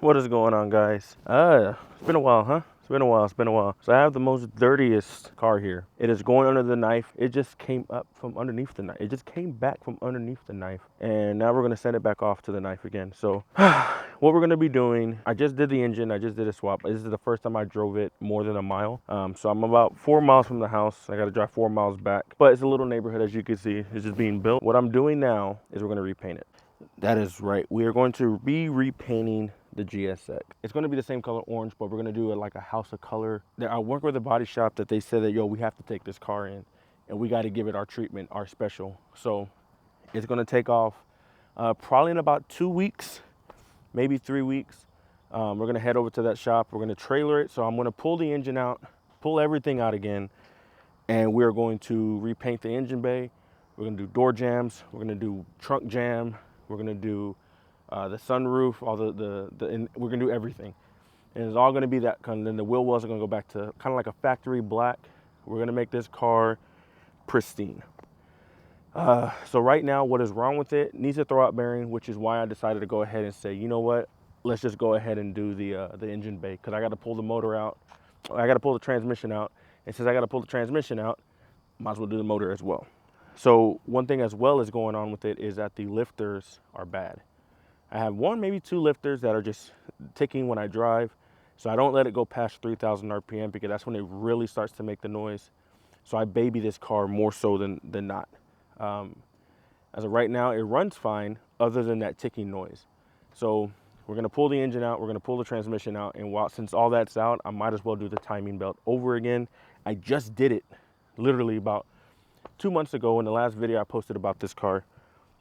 What is going on, guys? It's been a while, huh? It's been a while. So I have the most dirtiest car here. It is going under the knife. It just came up from underneath the knife. It just came back from underneath the knife. And now we're gonna send it back off to the knife again. So what we're gonna be doing, I just did the engine, I just did a swap. This is the first time I drove it more than a mile. So I'm about 4 miles from the house. I gotta drive 4 miles back. But it's a little neighborhood, as you can see. It's just being built. What I'm doing now is we're gonna repaint it. That is right. We are going to be repainting the GSX. It's going to be the same color orange, but we're going to do it like a house of color. I work with a body shop that they said that, yo, we have to take this car in and we got to give it our treatment, our special. So it's going to take off probably in about 2 weeks, maybe 3 weeks. We're going to head over to that shop. We're going to trailer it. So I'm going to pull the engine out, pull everything out again, and we're going to repaint the engine bay. We're going to do door jams. We're going to do trunk jam. We're gonna do the sunroof, all and we're gonna do everything. And it's all gonna be that kind of, then the wheel wells are gonna go back to kind of like a factory black. We're gonna make this car pristine. So right now, what is wrong with it? Needs a throwout bearing, which is why I decided to go ahead and say, you know what? Let's just go ahead and do the engine bay, because I gotta pull the motor out. I gotta pull the transmission out. And since I gotta pull the transmission out, might as well do the motor as well. So one thing as well is going on with it is that the lifters are bad. I have one, maybe two lifters that are just ticking when I drive. So I don't let it go past 3,000 RPM because that's when it really starts to make the noise. So I baby this car more so than not. As of right now, it runs fine other than that ticking noise. So we're gonna pull the engine out, we're gonna pull the transmission out, and since all that's out, I might as well do the timing belt over again. I just did it literally about 2 months ago in the last video I posted about this car,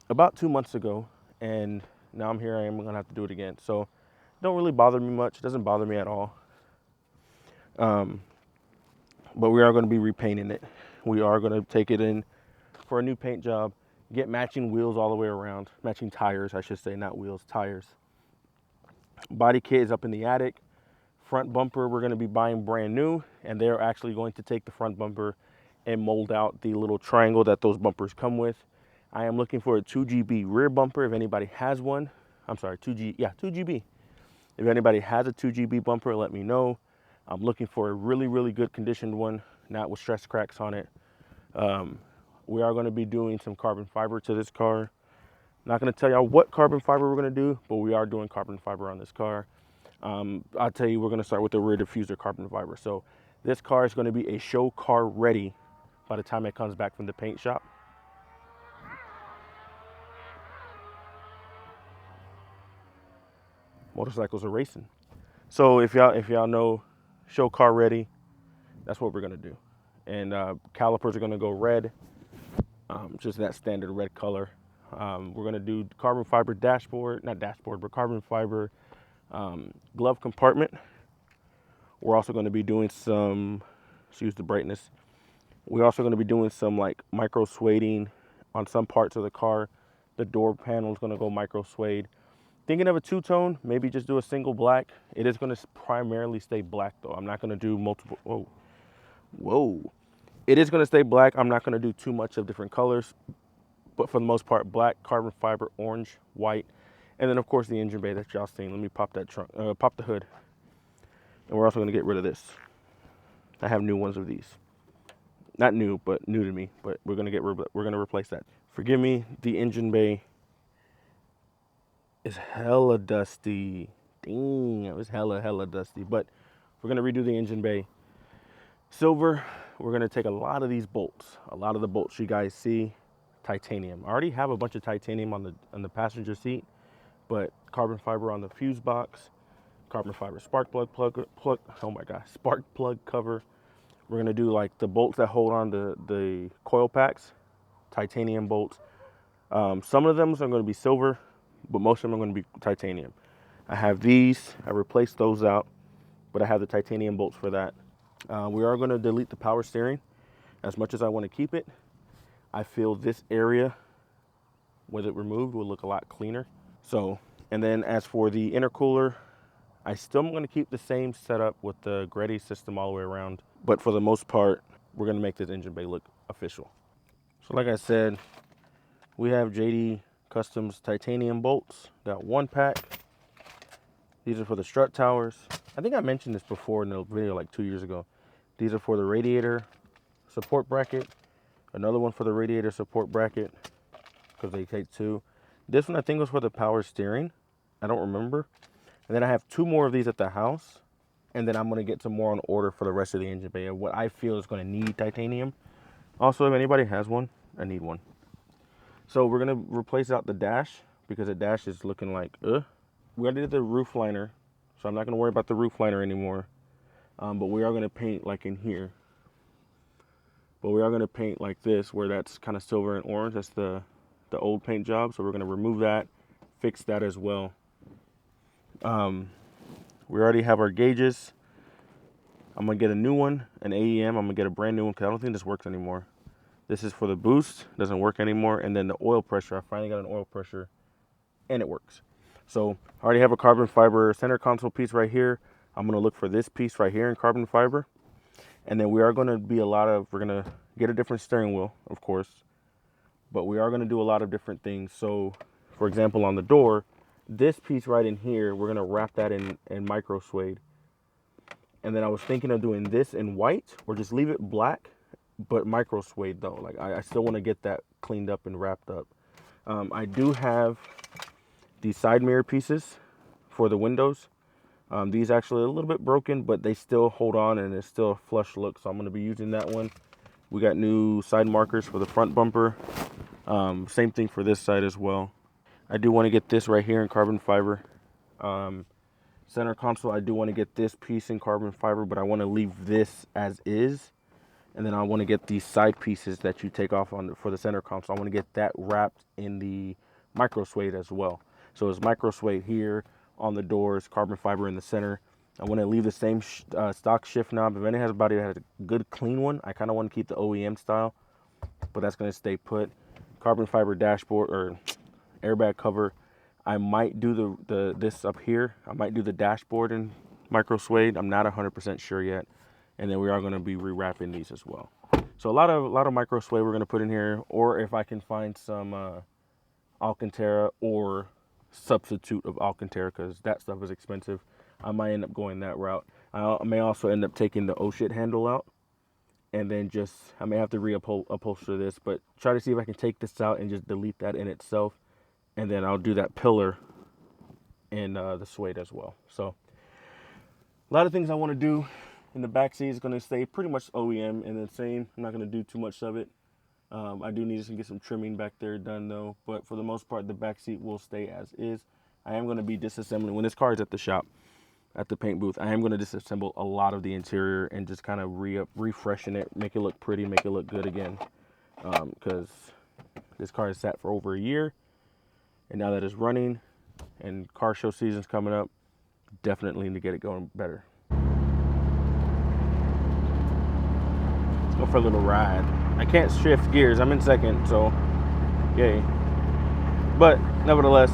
about 2 months ago, and now I'm here, I am gonna have to do it again. So don't really bother me much, it doesn't bother me at all. But we are gonna be repainting it. We are gonna take it in for a new paint job, get matching wheels all the way around, matching tires, I should say, not wheels, tires. Body kit is up in the attic. Front bumper, we're gonna be buying brand new, and they're actually going to take the front bumper and mold out the little triangle that those bumpers come with. I am looking for a 2GB rear bumper if anybody has one. I'm sorry, 2GB. If anybody has a 2GB bumper, let me know. I'm looking for a really, really good conditioned one, not with stress cracks on it. We are gonna be doing some carbon fiber to this car. Not gonna tell y'all what carbon fiber we're gonna do, but we are doing carbon fiber on this car. I'll tell you, we're gonna start with the rear diffuser carbon fiber. So this car is gonna be a show car ready by the time it comes back from the paint shop. Motorcycles are racing. So if y'all know show car ready, that's what we're gonna do. And calipers are gonna go red, just that standard red color. We're gonna do carbon fiber dashboard, not dashboard, but carbon fiber glove compartment. We're also gonna be doing some, excuse the brightness. We're also gonna be doing some like micro sueding on some parts of the car. The door panel is gonna go micro suede. Thinking of a two-tone, maybe just do a single black. It is gonna primarily stay black though. I'm not gonna do multiple, whoa. It is gonna stay black. I'm not gonna do too much of different colors, but for the most part, black, carbon fiber, orange, white, and then of course the engine bay that y'all seen. Let me pop that trunk, pop the hood. And we're also gonna get rid of this. I have new ones of these. Not new, but new to me, but we're gonna replace that. Forgive me, the engine bay is hella dusty. Dang, it was hella dusty. But we're gonna redo the engine bay. Silver, we're gonna take a lot of these bolts. A lot of the bolts you guys see, titanium. I already have a bunch of titanium on the passenger seat, but carbon fiber on the fuse box, carbon fiber spark plug, oh my gosh, spark plug cover. We're gonna do like the bolts that hold on the coil packs, titanium bolts. Some of them are gonna be silver, but most of them are gonna be titanium. I have these, I replaced those out, but I have the titanium bolts for that. We are gonna delete the power steering. As much as I wanna keep it, I feel this area, with it removed, will look a lot cleaner. So, and then as for the intercooler, I still am gonna keep the same setup with the Greddy system all the way around. But for the most part, we're gonna make this engine bay look official. So like I said, we have JD Customs titanium bolts. Got one pack. These are for the strut towers. I think I mentioned this before in the video like 2 years ago. These are for the radiator support bracket. Another one for the radiator support bracket because they take two. This one I think was for the power steering. I don't remember. And then I have two more of these at the house. And then I'm going to get some more on order for the rest of the engine bay of what I feel is going to need titanium. Also, if anybody has one, I need one. So we're going to replace out the dash because the dash is looking like, We already did the roof liner, so I'm not going to worry about the roof liner anymore. But we are going to paint like in here. But we are going to paint like this, where that's kind of silver and orange. That's the old paint job. So we're going to remove that, fix that as well. We already have our gauges. I'm going to get a new one, an AEM. I'm going to get a brand new one because I don't think this works anymore. This is for the boost. Doesn't work anymore. And then the oil pressure. I finally got an oil pressure, and it works. So I already have a carbon fiber center console piece right here. I'm going to look for this piece right here in carbon fiber. And then we are going to be we're going to get a different steering wheel, of course. But we are going to do a lot of different things. So, for example, on the door, this piece right in here, we're going to wrap that in micro suede. And then I was thinking of doing this in white or just leave it black, but micro suede though. Like I still want to get that cleaned up and wrapped up. I do have these side mirror pieces for the windows. These actually are a little bit broken, but they still hold on and it's still a flush look. So I'm going to be using that one. We got new side markers for the front bumper. Same thing for this side as well. I do want to get this right here in carbon fiber. Center console, I do want to get this piece in carbon fiber, but I want to leave this as is. And then I want to get these side pieces that you take off for the center console. I want to get that wrapped in the micro suede as well. So it's micro suede here on the doors, carbon fiber in the center. I want to leave the same stock shift knob. If anybody has a good clean one, I kind of want to keep the OEM style, but that's going to stay put. Carbon fiber dashboard or airbag cover. I might do this up here. I might do the dashboard in micro suede. I'm not 100% sure yet. And then we are going to be rewrapping these as well. So a lot of micro suede we're going to put in here, or if I can find some Alcantara or substitute of Alcantara, because that stuff is expensive, I might end up going that route. I may also end up taking the oh shit handle out, and then I may have to upholster this, but try to see if I can take this out and just delete that in itself. And then I'll do that pillar in the suede as well. So a lot of things I want to do. In the back seat is going to stay pretty much OEM and the same. I'm not going to do too much of it. I do need to get some trimming back there done though. But for the most part, the back seat will stay as is. I am going to be disassembling. When this car is at the shop, at the paint booth, I am going to disassemble a lot of the interior and just kind of refreshen it, make it look pretty, make it look good again. Because this car has sat for over a year. And now that it's running and car show season's coming up, definitely need to get it going better. Let's go for a little ride. I can't shift gears. I'm in second, so yay. But nevertheless,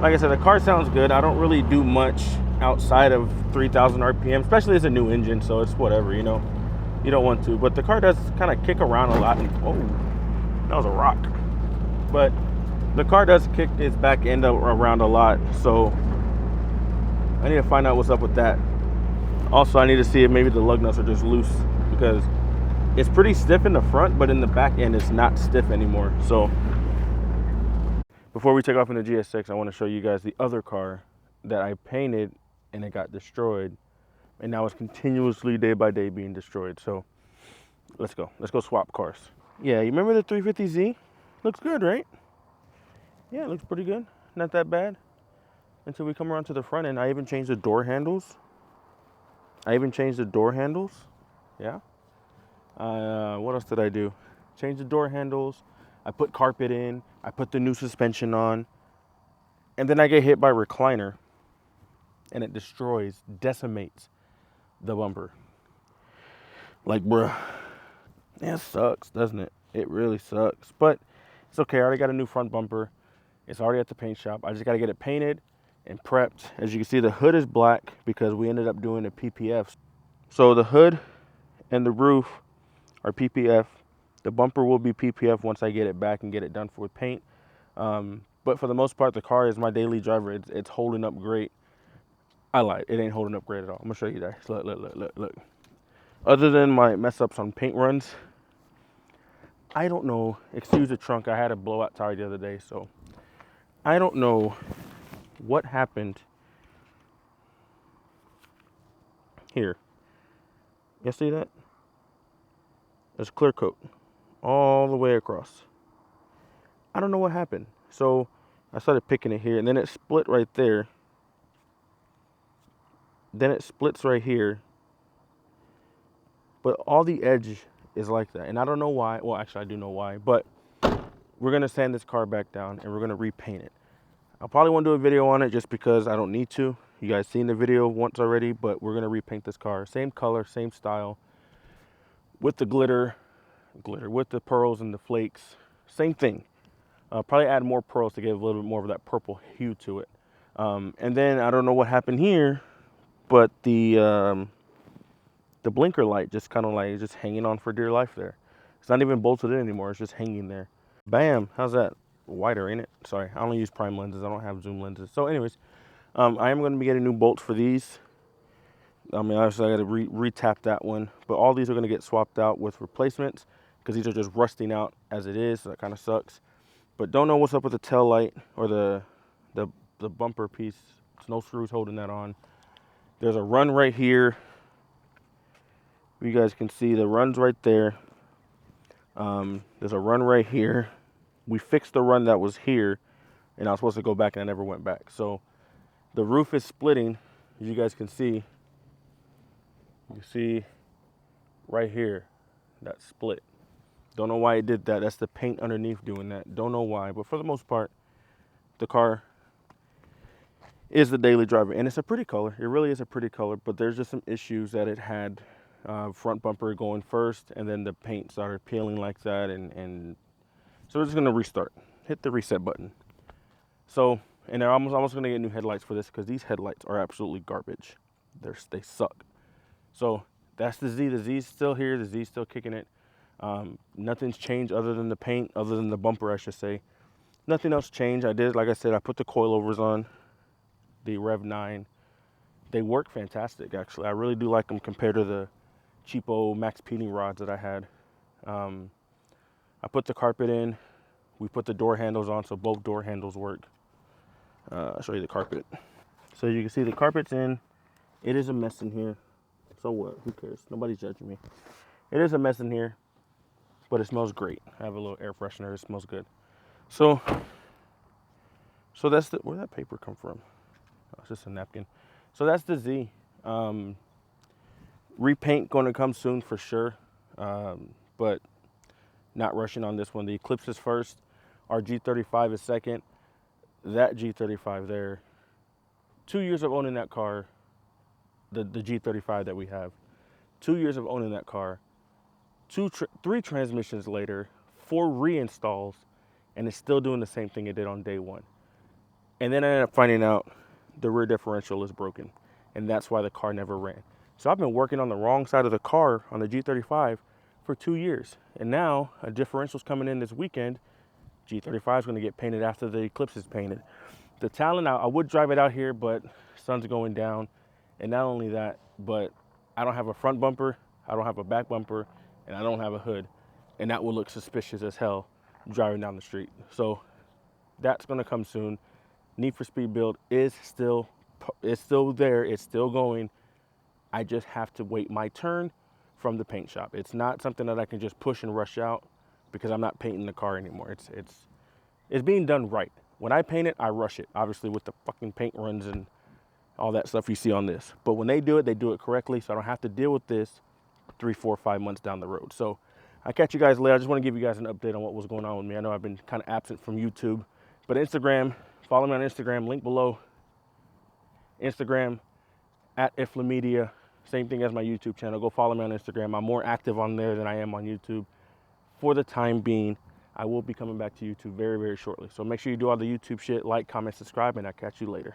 like I said, the car sounds good. I don't really do much outside of 3,000 RPM, especially as a new engine, so it's whatever, you know. You don't want to. But the car does kind of kick around a lot. And, oh, that was a rock. But the car does kick its back end around a lot, so I need to find out what's up with that. Also, I need to see if maybe the lug nuts are just loose, because it's pretty stiff in the front, but in the back end it's not stiff anymore. So before we take off in the GSX, I want to show you guys the other car that I painted and it got destroyed, and now it's continuously day by day being destroyed. So let's go swap cars. Yeah, you remember the 350Z? Looks good, right? Yeah, it looks pretty good. Not that bad. Until we come around to the front end. I even changed the door handles. Yeah. What else did I do? Changed the door handles. I put carpet in. I put the new suspension on. And then I get hit by a recliner. And it decimates the bumper. Like, bruh. Yeah, it sucks, doesn't it? It really sucks. But it's okay. I already got a new front bumper. It's already at the paint shop. I just got to get it painted and prepped. As you can see, the hood is black because we ended up doing a PPF. So the hood and the roof are PPF. The bumper will be PPF once I get it back and get it done with paint. But for the most part, the car is my daily driver. It's holding up great. I lied. It ain't holding up great at all. I'm gonna show you that. Look, look, look, look, look. Other than my mess ups on paint runs, I don't know. Excuse the trunk. I had a blowout tire the other day, so I don't know what happened here. You see that? There's clear coat all the way across. I don't know what happened. So I started picking it here, and then it split right there. Then it splits right here. But all the edge is like that. And I don't know why. Well, actually, I do know why. But we're going to sand this car back down, and we're going to repaint it. I probably won't do a video on it just because I don't need to. You guys seen the video once already, but we're going to repaint this car. Same color, same style. With the glitter, with the pearls and the flakes. Same thing. Probably add more pearls to give a little bit more of that purple hue to it. And then I don't know what happened here, but the blinker light just kind of like just hanging on for dear life there. It's not even bolted in anymore. It's just hanging there. Bam. How's that? Wider, ain't it? Sorry, I only use prime lenses. I don't have zoom lenses. So anyways, I am going to be getting new bolts for these. I mean, obviously I got to re-tap that one, but all these are going to get swapped out with replacements because these are just rusting out as it is. So that kind of sucks. But don't know what's up with the tail light or the bumper piece. There's no screws holding that on. There's a run right here. You guys can see the run's right there. There's a run right here. We fixed the run that was here, and I was supposed to go back, and I never went back. So the roof is splitting, as you guys can see. You see right here, that split. Don't know why it did that. That's the paint underneath doing that. Don't know why, but for the most part, the car is the daily driver, and it's a pretty color. It really is a pretty color, but there's just some issues that it had. Front bumper going first, and then the paint started peeling like that, and so we're just gonna restart. Hit the reset button. So, and they're almost gonna get new headlights for this because these headlights are absolutely garbage. They suck. So that's the Z. The Z's still here. The Z's still kicking it. Nothing's changed other than the paint, other than the bumper, I should say. Nothing else changed. Like I said, I put the coilovers on, the Rev 9. They work fantastic, actually. I really do like them compared to the cheapo max peeling rods that I had. I put the carpet in. We put the door handles on, so both door handles work. I'll show you the carpet. So you can see the carpet's in. It is a mess in here. So what? Who cares? Nobody's judging me. It is a mess in here, but it smells great. I have a little air freshener. It smells good. So that's where'd that paper come from? Oh, it's just a napkin. So that's the Z. Repaint going to come soon for sure, but not rushing on this one. The Eclipse is first. Our G35 is second. That G35 there, 2 years of owning that car, the G35 that we have, 2 years of owning that car, three transmissions later, 4 reinstalls, and it's still doing the same thing it did on day one. And then I ended up finding out the rear differential is broken, and that's why the car never ran. So I've been working on the wrong side of the car on the G35 for 2 years, and now a differential's coming in this weekend. G35 is going to get painted after the Eclipse is painted. The Talon, I would drive it out here, but sun's going down, and not only that, but I don't have a front bumper, I don't have a back bumper, and I don't have a hood, and that will look suspicious as hell driving down the street. So that's going to come soon. Need for Speed build is still there, it's still going. I just have to wait my turn from the paint shop. It's not something that I can just push and rush out because I'm not painting the car anymore. It's being done right. When I paint it, I rush it, obviously with the fucking paint runs and all that stuff you see on this. But when they do it correctly, so I don't have to deal with this 3, 4, 5 months down the road. So I'll catch you guys later. I just want to give you guys an update on what was going on with me. I know I've been kind of absent from YouTube, but Instagram, follow me on Instagram, link below. Instagram at Ifla Media, same thing as my YouTube channel. Go follow me on Instagram. I'm more active on there than I am on YouTube. For the time being, I will be coming back to YouTube very, very shortly. So make sure you do all the YouTube shit, like, comment, subscribe, and I'll catch you later.